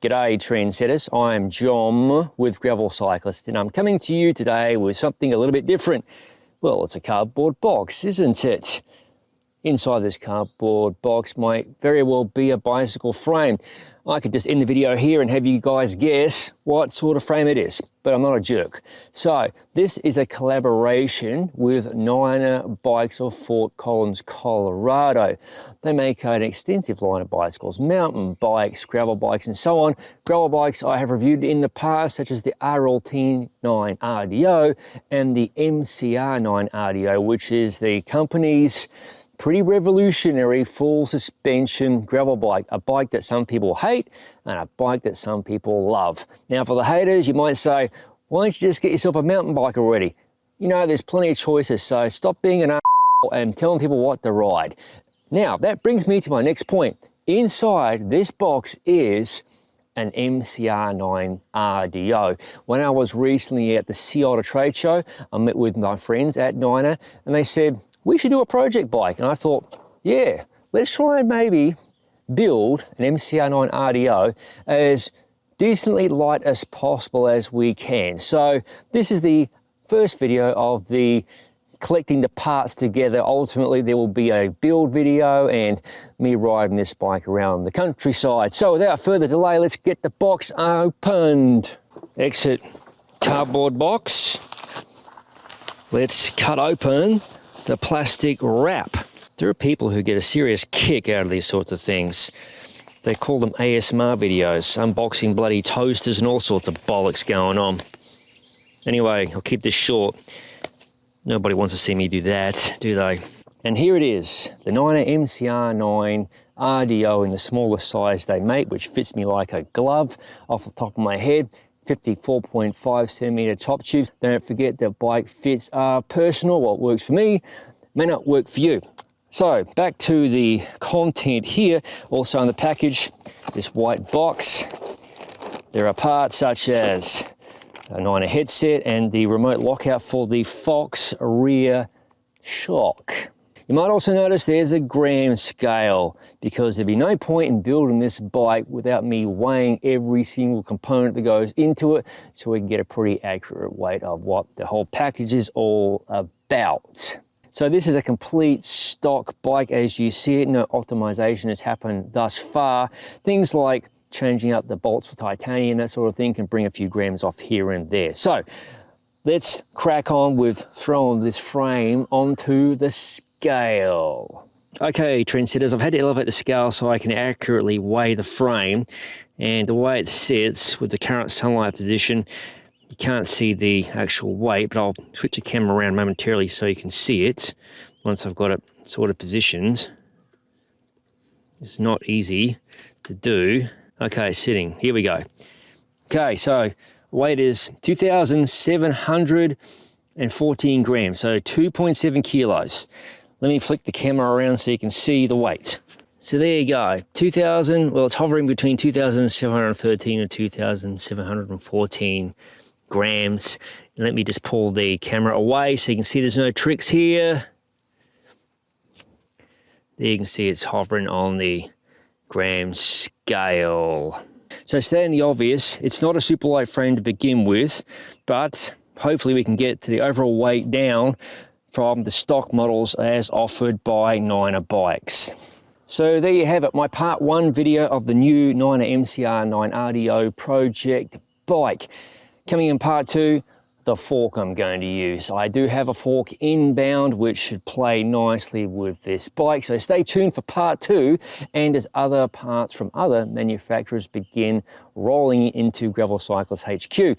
G'day trendsetters, I'm John with Gravel Cyclist and I'm coming to you today with something a little bit different. Well, it's a cardboard box, isn't it? Inside this cardboard box might very well be a bicycle frame. I could just end the video here and have you guys guess what sort of frame it is, but I'm not a jerk. So this is a collaboration with Niner Bikes of Fort Collins, Colorado. They make an extensive line of bicycles, mountain bikes, gravel bikes and so on. Gravel bikes I have reviewed in the past, such as the RLT 9 RDO and the MCR 9 RDO, which is the company's pretty revolutionary full suspension gravel bike, a bike that some people hate and a bike that some people love. Now for the haters, you might say, why don't you just get yourself a mountain bike already? You know, there's plenty of choices, so stop being an asshole and telling people what to ride. Now, that brings me to my next point. Inside this box is an MCR 9 RDO. When I was recently at the Seattle trade show, I met with my friends at Niner and they said, we should do a project bike. And I thought, yeah, let's try and maybe build an MCR 9 RDO as decently light as possible as we can. So this is the first video of the collecting the parts together. Ultimately, there will be a build video and me riding this bike around the countryside. So without further delay, let's get the box opened. Exit cardboard box. Let's cut open the plastic wrap. There are people who get a serious kick out of these sorts of things. They call them ASMR videos, unboxing bloody toasters and all sorts of bollocks going on. Anyway, I'll keep this short. Nobody wants to see me do that, do they? And here it is, the Niner MCR 9 RDO in the smallest size they make, which fits me like a glove off the top of my head. 54.5 centimeter top tubes. Don't forget the bike fits are personal. What works for me may not work for you. So back to the content here. Also in the package, this white box. There are parts such as a Niner headset and the remote lockout for the Fox rear shock. You might also notice there's a gram scale because there'd be no point in building this bike without me weighing every single component that goes into it so we can get a pretty accurate weight of what the whole package is all about. So this is a complete stock bike as you see it. No optimization has happened thus far. Things like changing up the bolts for titanium, that sort of thing, can bring a few grams off here and there. So let's crack on with throwing this frame onto the scale. Okay, trendsetters, I've had to elevate the scale so I can accurately weigh the frame, and the way it sits with the current sunlight position, you can't see the actual weight, but I'll switch the camera around momentarily so you can see it once I've got it sort of positioned. It's not easy to do. Okay, sitting, here we go. Okay, so weight is 2,714 grams, so 2.7 kilos. Let me flick the camera around so you can see the weight. So there you go, 2,000, well, it's hovering between 2,713 and 2,714 grams. And let me just pull the camera away so you can see there's no tricks here. There you can see it's hovering on the gram scale. So stating the obvious, it's not a super light frame to begin with, but hopefully we can get to the overall weight down from the stock models as offered by Niner Bikes. So there you have it, my part 1 video of the new Niner MCR 9 RDO project bike. Coming in part 2, the fork I'm going to use. I do have a fork inbound which should play nicely with this bike, so stay tuned for part 2 and as other parts from other manufacturers begin rolling into Gravel Cyclist HQ.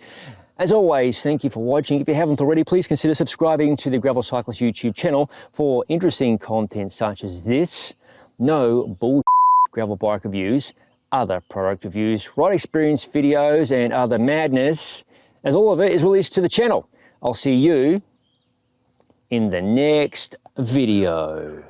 As always, thank you for watching. If you haven't already, please consider subscribing to the Gravel Cyclist YouTube channel for interesting content such as this, no bull gravel bike reviews, other product reviews, ride experience videos and other madness, as all of it is released to the channel. I'll see you in the next video.